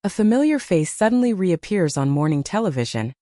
a familiar face suddenly reappears on morning television,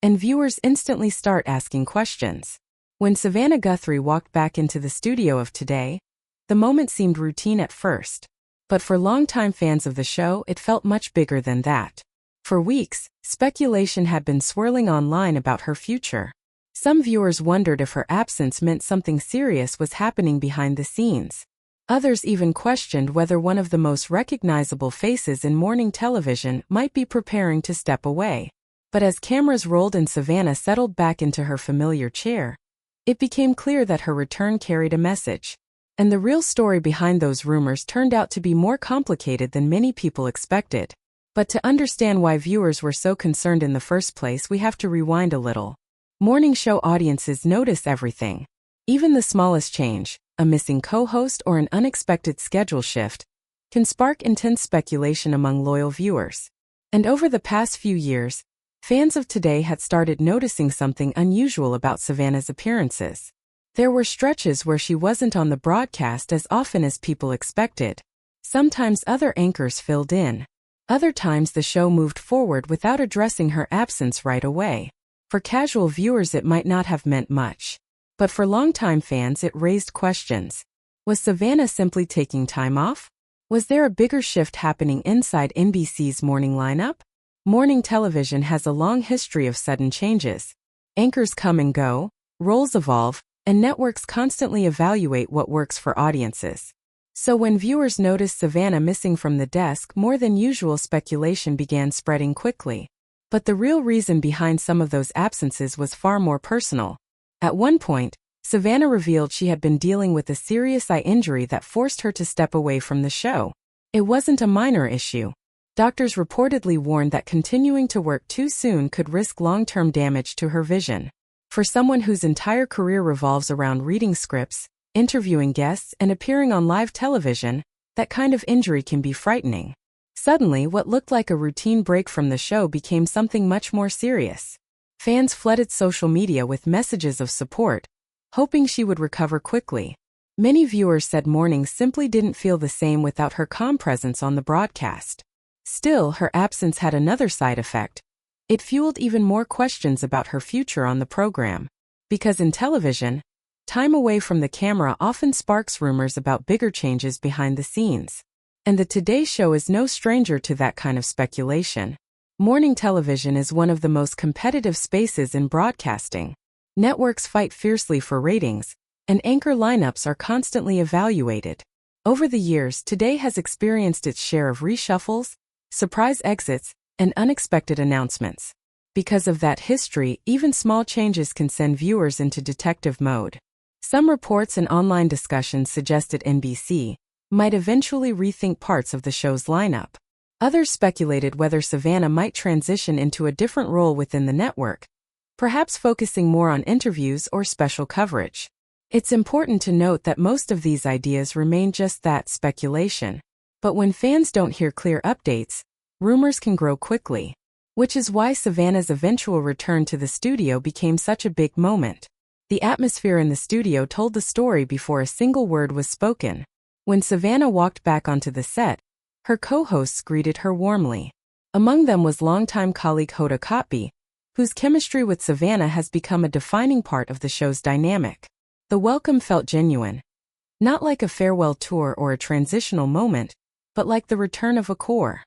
and viewers instantly start asking questions. When Savannah Guthrie walked back into the studio of Today, the moment seemed routine at first. But for longtime fans of the show, it felt much bigger than that. For weeks, speculation had been swirling online about her future. Some viewers wondered if her absence meant something serious was happening behind the scenes. Others even questioned whether one of the most recognizable faces in morning television might be preparing to step away. But as cameras rolled and Savannah settled back into her familiar chair, it became clear that her return carried a message. And the real story behind those rumors turned out to be more complicated than many people expected. But to understand why viewers were so concerned in the first place, we have to rewind a little. Morning show audiences notice everything. Even the smallest change, a missing co-host or an unexpected schedule shift, can spark intense speculation among loyal viewers. And over the past few years, fans of Today had started noticing something unusual about Savannah's appearances. There were stretches where she wasn't on the broadcast as often as people expected. Sometimes other anchors filled in. Other times the show moved forward without addressing her absence right away. For casual viewers it might not have meant much. But for longtime fans it raised questions. Was Savannah simply taking time off? Was there a bigger shift happening inside NBC's morning lineup? Morning television has a long history of sudden changes. Anchors come and go, roles evolve, and networks constantly evaluate what works for audiences. So when viewers noticed Savannah missing from the desk, more than usual speculation began spreading quickly. But the real reason behind some of those absences was far more personal. At one point, Savannah revealed she had been dealing with a serious eye injury that forced her to step away from the show. It wasn't a minor issue. Doctors reportedly warned that continuing to work too soon could risk long-term damage to her vision. For someone whose entire career revolves around reading scripts, interviewing guests, and appearing on live television, that kind of injury can be frightening. Suddenly, what looked like a routine break from the show became something much more serious. Fans flooded social media with messages of support, hoping she would recover quickly. Many viewers said mornings simply didn't feel the same without her calm presence on the broadcast. Still, her absence had another side effect. It fueled even more questions about her future on the program. Because in television, time away from the camera often sparks rumors about bigger changes behind the scenes. And the Today Show is no stranger to that kind of speculation. Morning television is one of the most competitive spaces in broadcasting. Networks fight fiercely for ratings, and anchor lineups are constantly evaluated. Over the years, Today has experienced its share of reshuffles, surprise exits, and unexpected announcements. Because of that history, even small changes can send viewers into detective mode. Some reports and online discussions suggested NBC might eventually rethink parts of the show's lineup. Others speculated whether Savannah might transition into a different role within the network, perhaps focusing more on interviews or special coverage. It's important to note that most of these ideas remain just that, speculation. But when fans don't hear clear updates, rumors can grow quickly. Which is why Savannah's eventual return to the studio became such a big moment. The atmosphere in the studio told the story before a single word was spoken. When Savannah walked back onto the set, her co-hosts greeted her warmly. Among them was longtime colleague Hoda Kotb, whose chemistry with Savannah has become a defining part of the show's dynamic. The welcome felt genuine. Not like a farewell tour or a transitional moment, but like the return of a core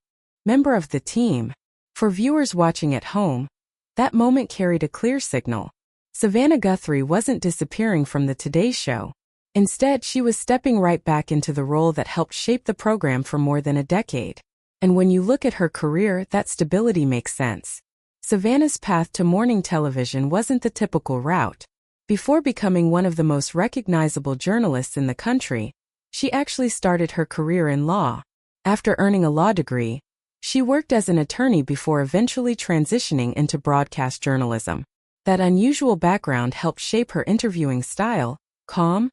member of the team. For viewers watching at home, that moment carried a clear signal. Savannah Guthrie wasn't disappearing from the Today Show. Instead, she was stepping right back into the role that helped shape the program for more than a decade. And when you look at her career, that stability makes sense. Savannah's path to morning television wasn't the typical route. Before becoming one of the most recognizable journalists in the country, she actually started her career in law. After earning a law degree, she worked as an attorney before eventually transitioning into broadcast journalism. That unusual background helped shape her interviewing style, calm,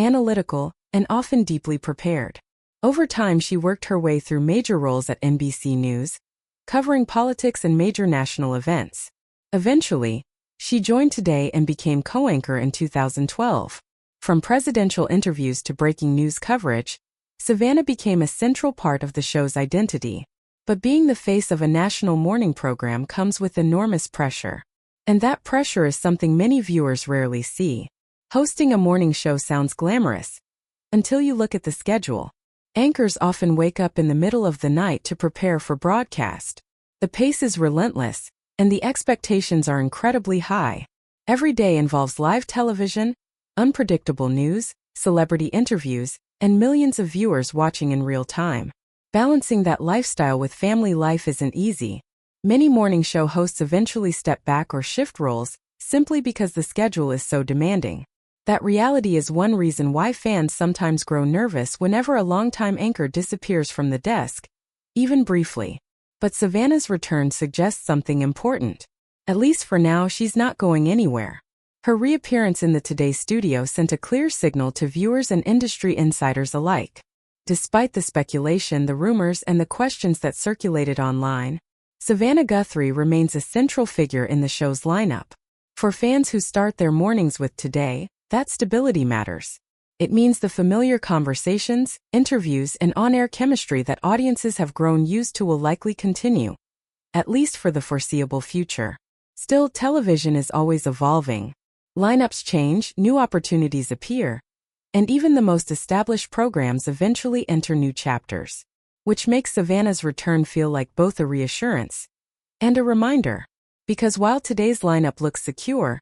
analytical, and often deeply prepared. Over time, she worked her way through major roles at NBC News, covering politics and major national events. Eventually, she joined Today and became co-anchor in 2012. From presidential interviews to breaking news coverage, Savannah became a central part of the show's identity. But being the face of a national morning program comes with enormous pressure. And that pressure is something many viewers rarely see. Hosting a morning show sounds glamorous, until you look at the schedule. Anchors often wake up in the middle of the night to prepare for broadcast. The pace is relentless, and the expectations are incredibly high. Every day involves live television, unpredictable news, celebrity interviews, and millions of viewers watching in real time. Balancing that lifestyle with family life isn't easy. Many morning show hosts eventually step back or shift roles, simply because the schedule is so demanding. That reality is one reason why fans sometimes grow nervous whenever a longtime anchor disappears from the desk, even briefly. But Savannah's return suggests something important. At least for now, she's not going anywhere. Her reappearance in the Today studio sent a clear signal to viewers and industry insiders alike. Despite the speculation, the rumors, and the questions that circulated online, Savannah Guthrie remains a central figure in the show's lineup. For fans who start their mornings with Today, that stability matters. It means the familiar conversations, interviews, and on-air chemistry that audiences have grown used to will likely continue, at least for the foreseeable future. Still, television is always evolving. Lineups change, new opportunities appear, and even the most established programs eventually enter new chapters, which makes Savannah's return feel like both a reassurance and a reminder. Because while today's lineup looks secure,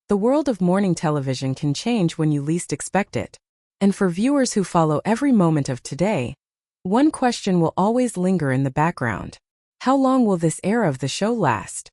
the world of morning television can change when you least expect it. And for viewers who follow every moment of Today, one question will always linger in the background. How long will this era of the show last?